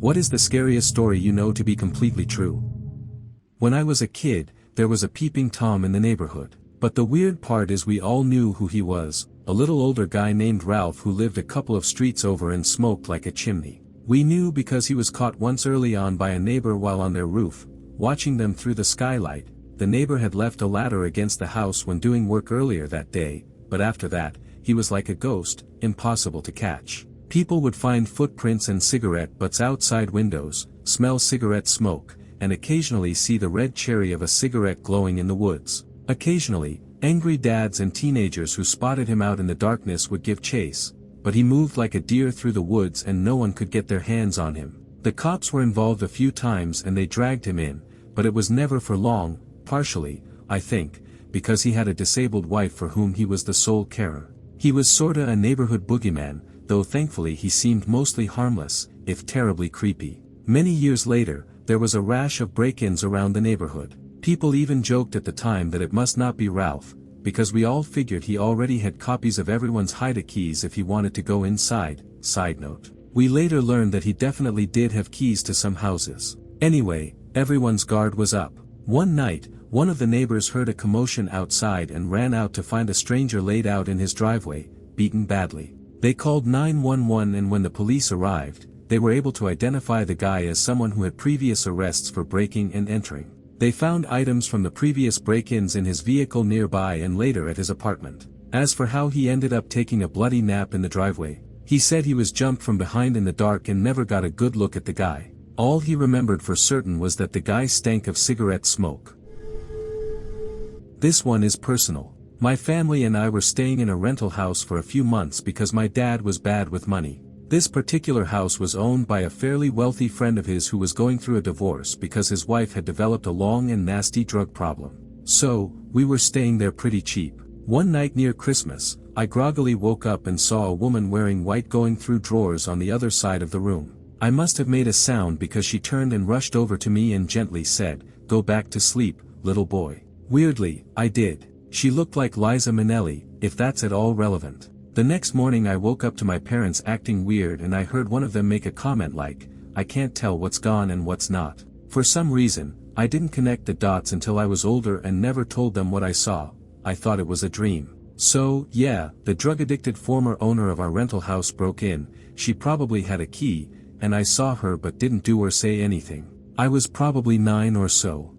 What is the scariest story you know to be completely true? When I was a kid, there was a peeping Tom in the neighborhood. But the weird part is we all knew who he was, a little older guy named Ralph who lived a couple of streets over and smoked like a chimney. We knew because he was caught once early on by a neighbor while on their roof, watching them through the skylight. The neighbor had left a ladder against the house when doing work earlier that day, but after that, he was like a ghost, impossible to catch. People would find footprints and cigarette butts outside windows, smell cigarette smoke, and occasionally see the red cherry of a cigarette glowing in the woods. Occasionally, angry dads and teenagers who spotted him out in the darkness would give chase, but he moved like a deer through the woods and no one could get their hands on him. The cops were involved a few times and they dragged him in, but it was never for long, partially, I think, because he had a disabled wife for whom he was the sole carer. He was sorta a neighborhood boogeyman, though thankfully he seemed mostly harmless, if terribly creepy. Many years later, there was a rash of break-ins around the neighborhood. People even joked at the time that it must not be Ralph, because we all figured he already had copies of everyone's hide keys if he wanted to go inside. Side note. We later learned that he definitely did have keys to some houses. Anyway, everyone's guard was up. One night, one of the neighbors heard a commotion outside and ran out to find a stranger laid out in his driveway, beaten badly. They called 911 and when the police arrived, they were able to identify the guy as someone who had previous arrests for breaking and entering. They found items from the previous break-ins in his vehicle nearby and later at his apartment. As for how he ended up taking a bloody nap in the driveway, he said he was jumped from behind in the dark and never got a good look at the guy. All he remembered for certain was that the guy stank of cigarette smoke. This one is personal. My family and I were staying in a rental house for a few months because my dad was bad with money. This particular house was owned by a fairly wealthy friend of his who was going through a divorce because his wife had developed a long and nasty drug problem. So, we were staying there pretty cheap. One night near Christmas, I groggily woke up and saw a woman wearing white going through drawers on the other side of the room. I must have made a sound because she turned and rushed over to me and gently said, "Go back to sleep, little boy." Weirdly, I did. She looked like Liza Minnelli, if that's at all relevant. The next morning I woke up to my parents acting weird and I heard one of them make a comment like, "I can't tell what's gone and what's not." For some reason, I didn't connect the dots until I was older and never told them what I saw. I thought it was a dream. So, yeah, the drug-addicted former owner of our rental house broke in, she probably had a key, and I saw her but didn't do or say anything. I was probably 9 or so.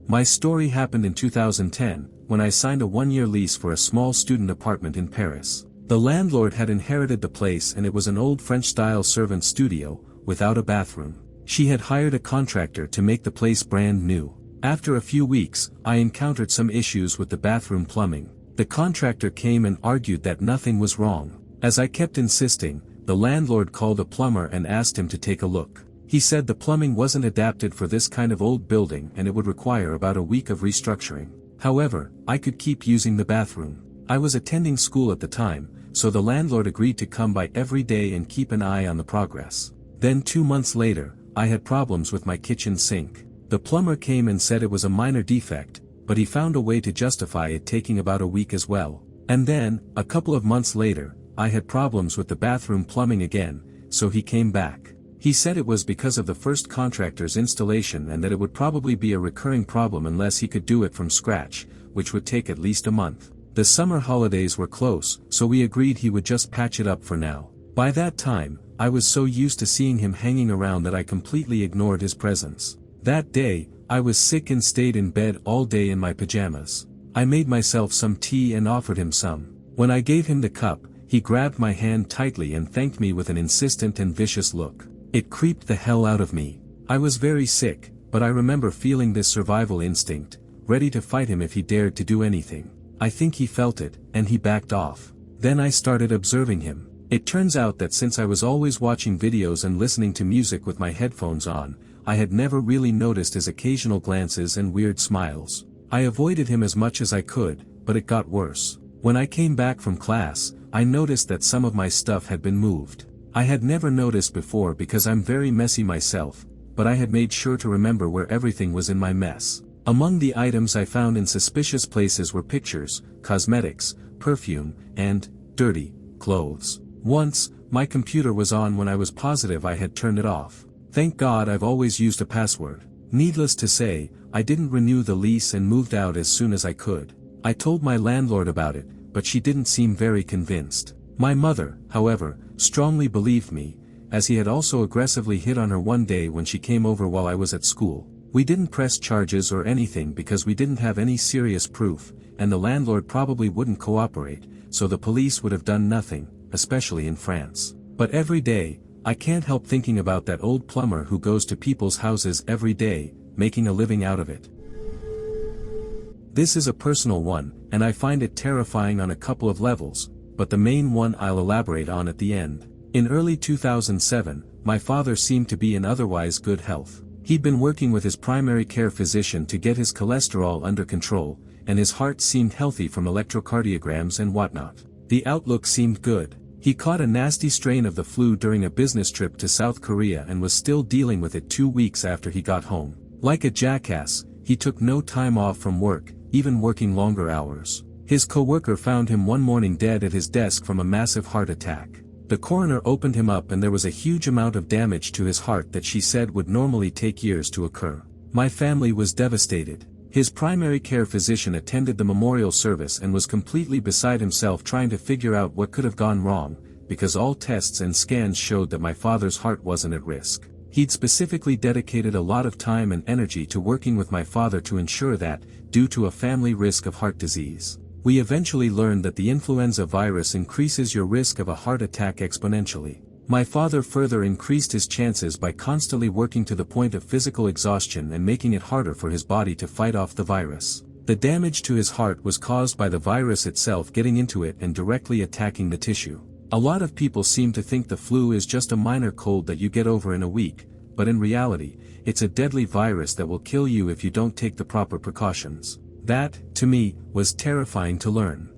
My story happened in 2010, when I signed a 1-year lease for a small student apartment in Paris. The landlord had inherited the place and it was an old French-style servant studio, without a bathroom. She had hired a contractor to make the place brand new. After a few weeks, I encountered some issues with the bathroom plumbing. The contractor came and argued that nothing was wrong. As I kept insisting, the landlord called a plumber and asked him to take a look. He said the plumbing wasn't adapted for this kind of old building and it would require about a week of restructuring. However, I could keep using the bathroom. I was attending school at the time, so the landlord agreed to come by every day and keep an eye on the progress. Then 2 months later, I had problems with my kitchen sink. The plumber came and said it was a minor defect, but he found a way to justify it taking about a week as well. And then, a couple of months later, I had problems with the bathroom plumbing again, so he came back. He said it was because of the first contractor's installation and that it would probably be a recurring problem unless he could do it from scratch, which would take at least a month. The summer holidays were close, so we agreed he would just patch it up for now. By that time, I was so used to seeing him hanging around that I completely ignored his presence. That day, I was sick and stayed in bed all day in my pajamas. I made myself some tea and offered him some. When I gave him the cup, he grabbed my hand tightly and thanked me with an insistent and vicious look. It creeped the hell out of me. I was very sick, but I remember feeling this survival instinct, ready to fight him if he dared to do anything. I think he felt it, and he backed off. Then I started observing him. It turns out that since I was always watching videos and listening to music with my headphones on, I had never really noticed his occasional glances and weird smiles. I avoided him as much as I could, but it got worse. When I came back from class, I noticed that some of my stuff had been moved. I had never noticed before because I'm very messy myself, but I had made sure to remember where everything was in my mess. Among the items I found in suspicious places were pictures, cosmetics, perfume, and dirty clothes. Once, My computer was on when I was positive I had turned it off. Thank God I've always used a password. Needless to say, I didn't renew the lease and moved out as soon as I could. I told my landlord about it, but she didn't seem very convinced. My mother, however, strongly believed me, as he had also aggressively hit on her one day when she came over while I was at school. We didn't press charges or anything because we didn't have any serious proof, and the landlord probably wouldn't cooperate, so the police would have done nothing, especially in France. But every day, I can't help thinking about that old plumber who goes to people's houses every day, making a living out of it. This is a personal one, and I find it terrifying on a couple of levels, but the main one I'll elaborate on at the end. In early 2007, my father seemed to be in otherwise good health. He'd been working with his primary care physician to get his cholesterol under control, and his heart seemed healthy from electrocardiograms and whatnot. The outlook seemed good. He caught a nasty strain of the flu during a business trip to South Korea and was still dealing with it 2 weeks after he got home. Like a jackass, he took no time off from work, even working longer hours. His coworker found him one morning dead at his desk from a massive heart attack. The coroner opened him up and there was a huge amount of damage to his heart that she said would normally take years to occur. My family was devastated. His primary care physician attended the memorial service and was completely beside himself trying to figure out what could have gone wrong, because all tests and scans showed that my father's heart wasn't at risk. He'd specifically dedicated a lot of time and energy to working with my father to ensure that, due to a family risk of heart disease. We eventually learned that the influenza virus increases your risk of a heart attack exponentially. My father further increased his chances by constantly working to the point of physical exhaustion and making it harder for his body to fight off the virus. The damage to his heart was caused by the virus itself getting into it and directly attacking the tissue. A lot of people seem to think the flu is just a minor cold that you get over in a week, but in reality, it's a deadly virus that will kill you if you don't take the proper precautions. That, to me, was terrifying to learn.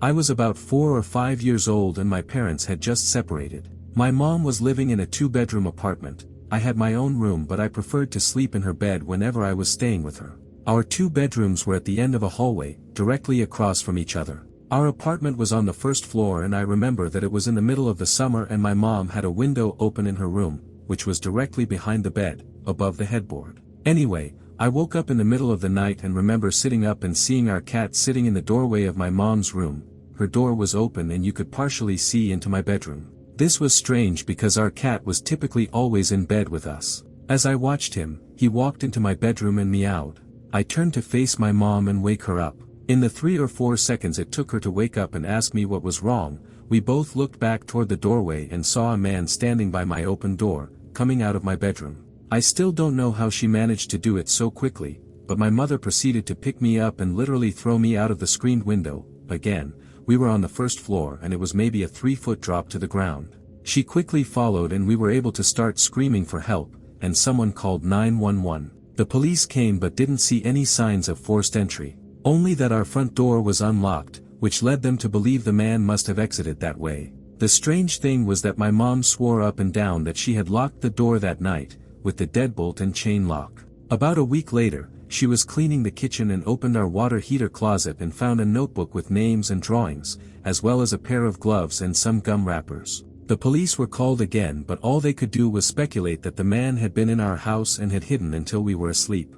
I was about 4 or 5 years old and my parents had just separated. My mom was living in a 2-bedroom apartment. I had my own room but I preferred to sleep in her bed whenever I was staying with her. Our 2 bedrooms were at the end of a hallway, directly across from each other. Our apartment was on the first floor and I remember that it was in the middle of the summer and my mom had a window open in her room, which was directly behind the bed, above the headboard. Anyway, I woke up in the middle of the night and remember sitting up and seeing our cat sitting in the doorway of my mom's room. Her door was open and you could partially see into my bedroom. This was strange because our cat was typically always in bed with us. As I watched him, he walked into my bedroom and meowed. I turned to face my mom and wake her up. In the 3 or 4 seconds it took her to wake up and ask me what was wrong, we both looked back toward the doorway and saw a man standing by my open door, coming out of my bedroom. I still don't know how she managed to do it so quickly, but my mother proceeded to pick me up and literally throw me out of the screened window. Again, we were on the first floor and it was maybe a 3-foot drop to the ground. She quickly followed and we were able to start screaming for help, and someone called 911. The police came but didn't see any signs of forced entry. Only that our front door was unlocked, which led them to believe the man must have exited that way. The strange thing was that my mom swore up and down that she had locked the door that night, with the deadbolt and chain lock. About a week later, she was cleaning the kitchen and opened our water heater closet and found a notebook with names and drawings, as well as a pair of gloves and some gum wrappers. The police were called again but all they could do was speculate that the man had been in our house and had hidden until we were asleep.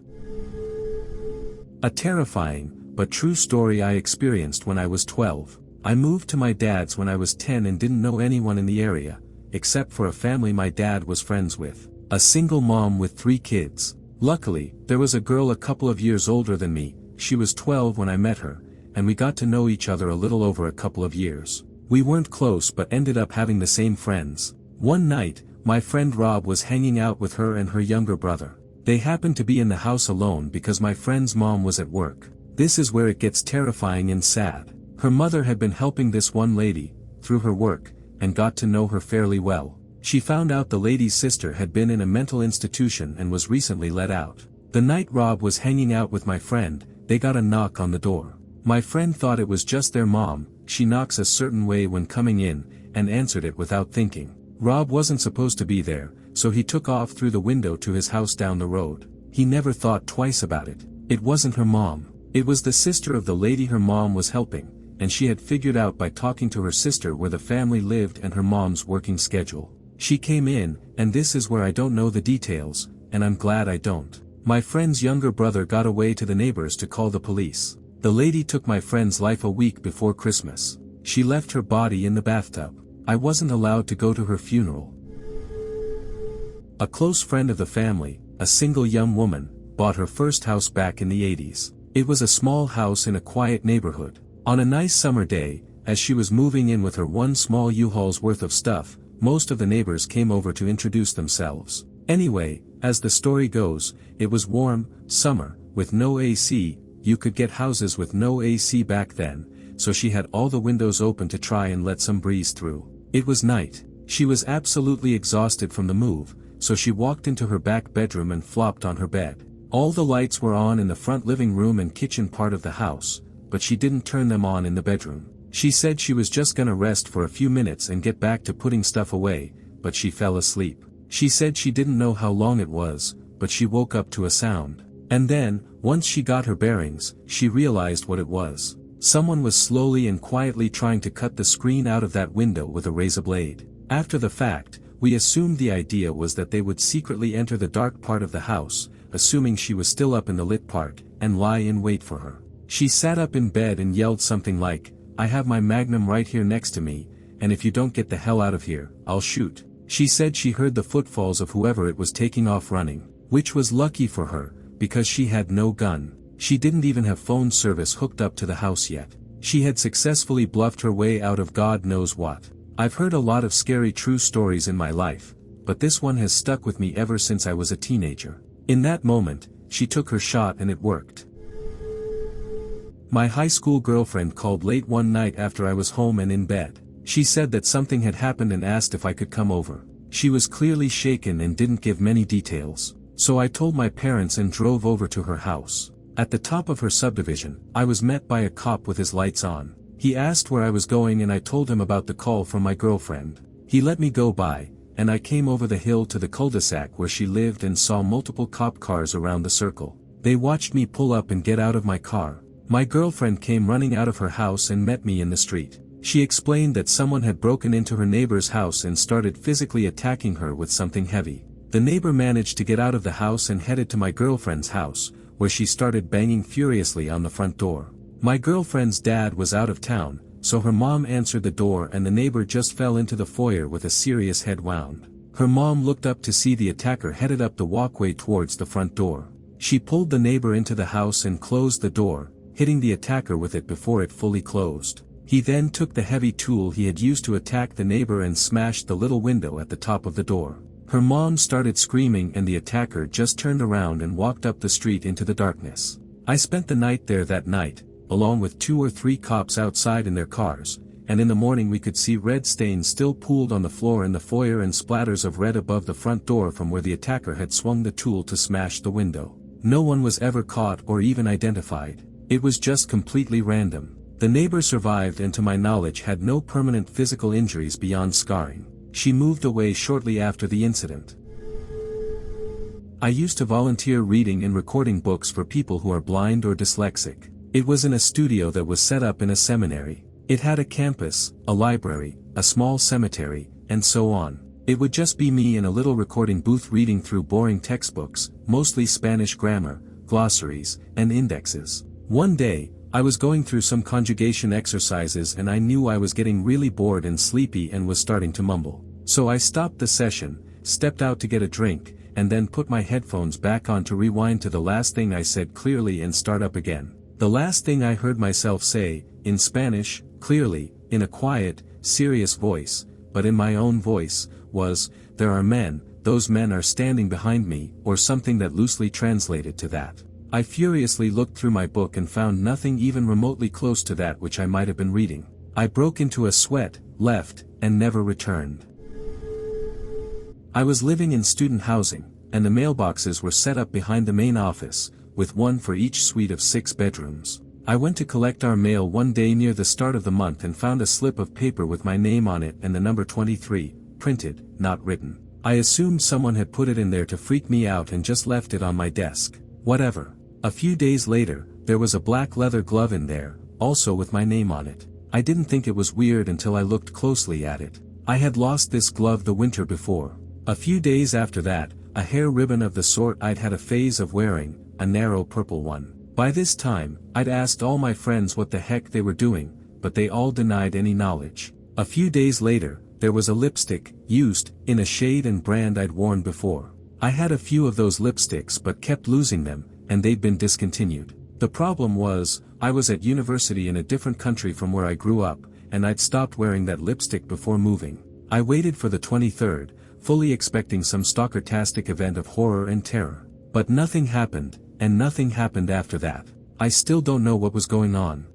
A terrifying, but true story I experienced when I was 12. I moved to my dad's when I was 10 and didn't know anyone in the area, except for a family my dad was friends with. A single mom with 3 kids. Luckily, there was a girl a couple of years older than me. She was 12 when I met her, and we got to know each other a little over a couple of years. We weren't close but ended up having the same friends. One night, my friend Rob was hanging out with her and her younger brother. They happened to be in the house alone because my friend's mom was at work. This is where it gets terrifying and sad. Her mother had been helping this one lady, through her work, and got to know her fairly well. She found out the lady's sister had been in a mental institution and was recently let out. The night Rob was hanging out with my friend, they got a knock on the door. My friend thought it was just their mom. She knocks a certain way when coming in, and answered it without thinking. Rob wasn't supposed to be there, so he took off through the window to his house down the road. He never thought twice about it. It wasn't her mom. It was the sister of the lady her mom was helping, and she had figured out by talking to her sister where the family lived and her mom's working schedule. She came in, and this is where I don't know the details, and I'm glad I don't. My friend's younger brother got away to the neighbors to call the police. The lady took my friend's life a week before Christmas. She left her body in the bathtub. I wasn't allowed to go to her funeral. A close friend of the family, a single young woman, bought her first house back in the 80s. It was a small house in a quiet neighborhood. On a nice summer day, as she was moving in with her one small U-Haul's worth of stuff, most of the neighbors came over to introduce themselves. Anyway, as the story goes, it was warm, summer, with no AC. You could get houses with no AC back then, so she had all the windows open to try and let some breeze through. It was night. She was absolutely exhausted from the move, so she walked into her back bedroom and flopped on her bed. All the lights were on in the front living room and kitchen part of the house, but she didn't turn them on in the bedroom. She said she was just gonna rest for a few minutes and get back to putting stuff away, but she fell asleep. She said she didn't know how long it was, but she woke up to a sound. And then, once she got her bearings, she realized what it was. Someone was slowly and quietly trying to cut the screen out of that window with a razor blade. After the fact, we assumed the idea was that they would secretly enter the dark part of the house, assuming she was still up in the lit part, and lie in wait for her. She sat up in bed and yelled something like, "I have my Magnum right here next to me, and if you don't get the hell out of here, I'll shoot." She said she heard the footfalls of whoever it was taking off running, which was lucky for her, because she had no gun. She didn't even have phone service hooked up to the house yet. She had successfully bluffed her way out of God knows what. I've heard a lot of scary true stories in my life, but this one has stuck with me ever since I was a teenager. In that moment, she took her shot and it worked. My high school girlfriend called late one night after I was home and in bed. She said that something had happened and asked if I could come over. She was clearly shaken and didn't give many details, so I told my parents and drove over to her house. At the top of her subdivision, I was met by a cop with his lights on. He asked where I was going and I told him about the call from my girlfriend. He let me go by, and I came over the hill to the cul-de-sac where she lived and saw multiple cop cars around the circle. They watched me pull up and get out of my car. My girlfriend came running out of her house and met me in the street. She explained that someone had broken into her neighbor's house and started physically attacking her with something heavy. The neighbor managed to get out of the house and headed to my girlfriend's house, where she started banging furiously on the front door. My girlfriend's dad was out of town, so her mom answered the door and the neighbor just fell into the foyer with a serious head wound. Her mom looked up to see the attacker headed up the walkway towards the front door. She pulled the neighbor into the house and closed the door, hitting the attacker with it before it fully closed. He then took the heavy tool he had used to attack the neighbor and smashed the little window at the top of the door. Her mom started screaming and the attacker just turned around and walked up the street into the darkness. I spent the night there that night, along with 2 or 3 cops outside in their cars, and in the morning we could see red stains still pooled on the floor in the foyer and splatters of red above the front door from where the attacker had swung the tool to smash the window. No one was ever caught or even identified. It was just completely random. The neighbor survived and to my knowledge had no permanent physical injuries beyond scarring. She moved away shortly after the incident. I used to volunteer reading and recording books for people who are blind or dyslexic. It was in a studio that was set up in a seminary. It had a campus, a library, a small cemetery, and so on. It would just be me in a little recording booth reading through boring textbooks, mostly Spanish grammar, glossaries, and indexes. One day, I was going through some conjugation exercises and I knew I was getting really bored and sleepy and was starting to mumble. So I stopped the session, stepped out to get a drink, and then put my headphones back on to rewind to the last thing I said clearly and start up again. The last thing I heard myself say, in Spanish, clearly, in a quiet, serious voice, but in my own voice, was, "There are men, those men are standing behind me," or something that loosely translated to that. I furiously looked through my book and found nothing even remotely close to that which I might have been reading. I broke into a sweat, left, and never returned. I was living in student housing, and the mailboxes were set up behind the main office, with one for each suite of 6 bedrooms. I went to collect our mail one day near the start of the month and found a slip of paper with my name on it and the number 23, printed, not written. I assumed someone had put it in there to freak me out and just left it on my desk. Whatever. A few days later, there was a black leather glove in there, also with my name on it. I didn't think it was weird until I looked closely at it. I had lost this glove the winter before. A few days after that, a hair ribbon of the sort I'd had a phase of wearing, a narrow purple one. By this time, I'd asked all my friends what the heck they were doing, but they all denied any knowledge. A few days later, there was a lipstick, used, in a shade and brand I'd worn before. I had a few of those lipsticks but kept losing them, and they'd been discontinued. The problem was, I was at university in a different country from where I grew up, and I'd stopped wearing that lipstick before moving. I waited for the 23rd, fully expecting some stalker-tastic event of horror and terror. But nothing happened, and nothing happened after that. I still don't know what was going on.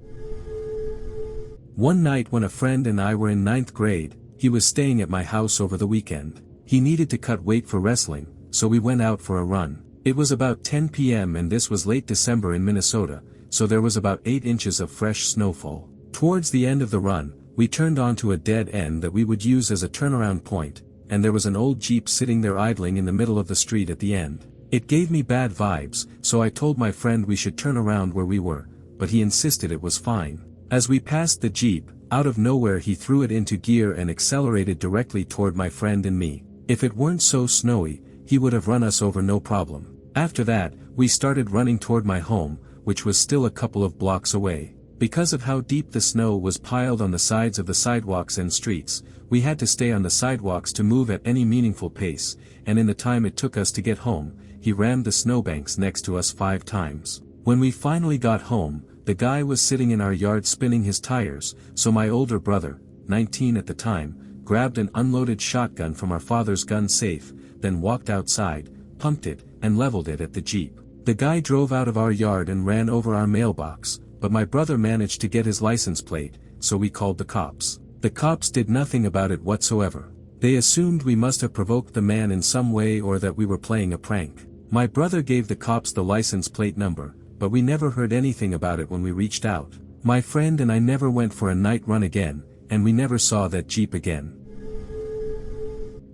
One night when a friend and I were in 9th grade, he was staying at my house over the weekend. He needed to cut weight for wrestling, so we went out for a run. It was about 10 p.m. and this was late December in Minnesota, so there was about 8 inches of fresh snowfall. Towards the end of the run, we turned onto a dead end that we would use as a turnaround point, and there was an old Jeep sitting there idling in the middle of the street at the end. It gave me bad vibes, so I told my friend we should turn around where we were, but he insisted it was fine. As we passed the Jeep, out of nowhere he threw it into gear and accelerated directly toward my friend and me. If it weren't so snowy, he would have run us over no problem. After that, we started running toward my home, which was still a couple of blocks away. Because of how deep the snow was piled on the sides of the sidewalks and streets, we had to stay on the sidewalks to move at any meaningful pace, and in the time it took us to get home, he rammed the snowbanks next to us 5 times. When we finally got home, the guy was sitting in our yard spinning his tires, so my older brother, 19 at the time, grabbed an unloaded shotgun from our father's gun safe, then walked outside, pumped it, and leveled it at the Jeep. The guy drove out of our yard and ran over our mailbox, but my brother managed to get his license plate, so we called the cops. The cops did nothing about it whatsoever. They assumed we must have provoked the man in some way or that we were playing a prank. My brother gave the cops the license plate number, but we never heard anything about it when we reached out. My friend and I never went for a night run again, and we never saw that Jeep again.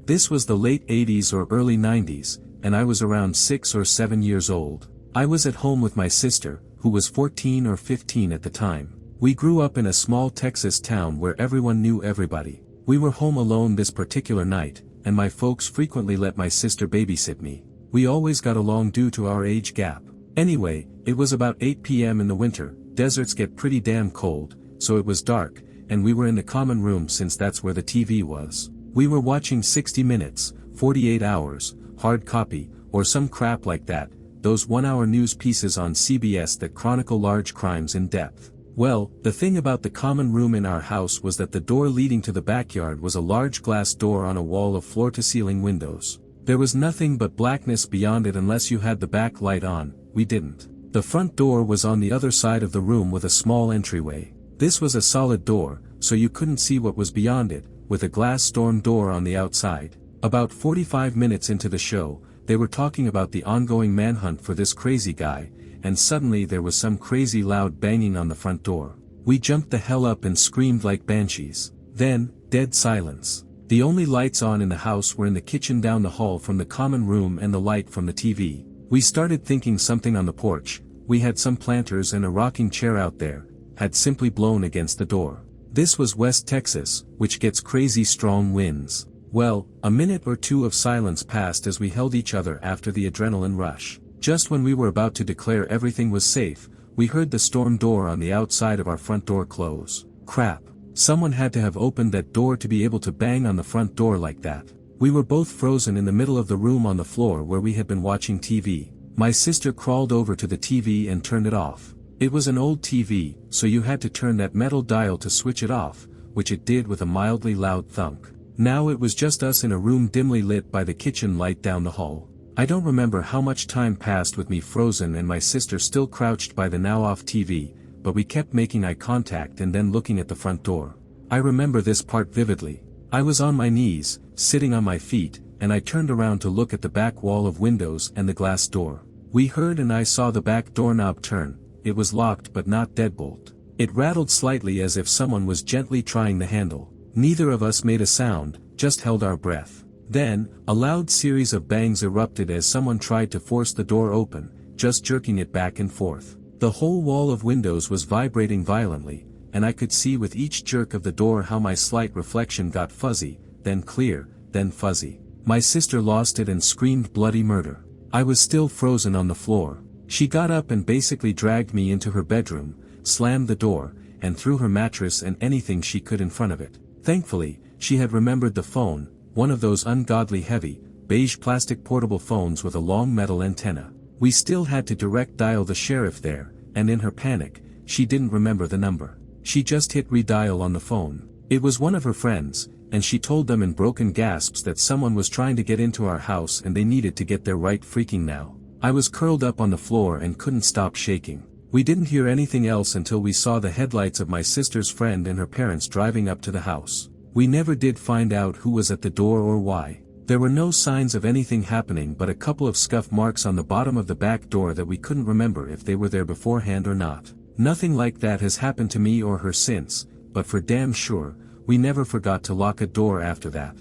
This was the late 80s or early 90s, and I was around 6 or 7 years old. I was at home with my sister, who was 14 or 15 at the time. We grew up in a small Texas town where everyone knew everybody. We were home alone this particular night, and my folks frequently let my sister babysit me. We always got along due to our age gap. Anyway, it was about 8 p.m. in the winter. Deserts get pretty damn cold, so it was dark, and we were in the common room since that's where the TV was. We were watching 60 Minutes, 48 Hours, Hard Copy, or some crap like that, those 1-hour news pieces on CBS that chronicle large crimes in depth. Well, the thing about the common room in our house was that the door leading to the backyard was a large glass door on a wall of floor-to-ceiling windows. There was nothing but blackness beyond it unless you had the back light on. We didn't. The front door was on the other side of the room with a small entryway. This was a solid door, so you couldn't see what was beyond it, with a glass storm door on the outside. About 45 minutes into the show, they were talking about the ongoing manhunt for this crazy guy, and suddenly there was some crazy loud banging on the front door. We jumped the hell up and screamed like banshees. Then, dead silence. The only lights on in the house were in the kitchen down the hall from the common room and the light from the TV. We started thinking something on the porch, we had some planters and a rocking chair out there, had simply blown against the door. This was West Texas, which gets crazy strong winds. Well, a minute or two of silence passed as we held each other after the adrenaline rush. Just when we were about to declare everything was safe, we heard the storm door on the outside of our front door close. Crap. Someone had to have opened that door to be able to bang on the front door like that. We were both frozen in the middle of the room on the floor where we had been watching TV. My sister crawled over to the TV and turned it off. It was an old TV, so you had to turn that metal dial to switch it off, which it did with a mildly loud thunk. Now it was just us in a room dimly lit by the kitchen light down the hall. I don't remember how much time passed with me frozen and my sister still crouched by the now off TV, but we kept making eye contact and then looking at the front door. I remember this part vividly. I was on my knees, sitting on my feet, and I turned around to look at the back wall of windows and the glass door. We heard and I saw the back doorknob turn. It was locked but not deadbolt. It rattled slightly as if someone was gently trying the handle. Neither of us made a sound, just held our breath. Then, a loud series of bangs erupted as someone tried to force the door open, just jerking it back and forth. The whole wall of windows was vibrating violently, and I could see with each jerk of the door how my slight reflection got fuzzy, then clear, then fuzzy. My sister lost it and screamed bloody murder. I was still frozen on the floor. She got up and basically dragged me into her bedroom, slammed the door, and threw her mattress and anything she could in front of it. Thankfully, she had remembered the phone, one of those ungodly heavy, beige plastic portable phones with a long metal antenna. We still had to direct dial the sheriff there, and in her panic, she didn't remember the number. She just hit redial on the phone. It was one of her friends, and she told them in broken gasps that someone was trying to get into our house and they needed to get there right freaking now. I was curled up on the floor and couldn't stop shaking. We didn't hear anything else until we saw the headlights of my sister's friend and her parents driving up to the house. We never did find out who was at the door or why. There were no signs of anything happening but a couple of scuff marks on the bottom of the back door that we couldn't remember if they were there beforehand or not. Nothing like that has happened to me or her since, but for damn sure, we never forgot to lock a door after that.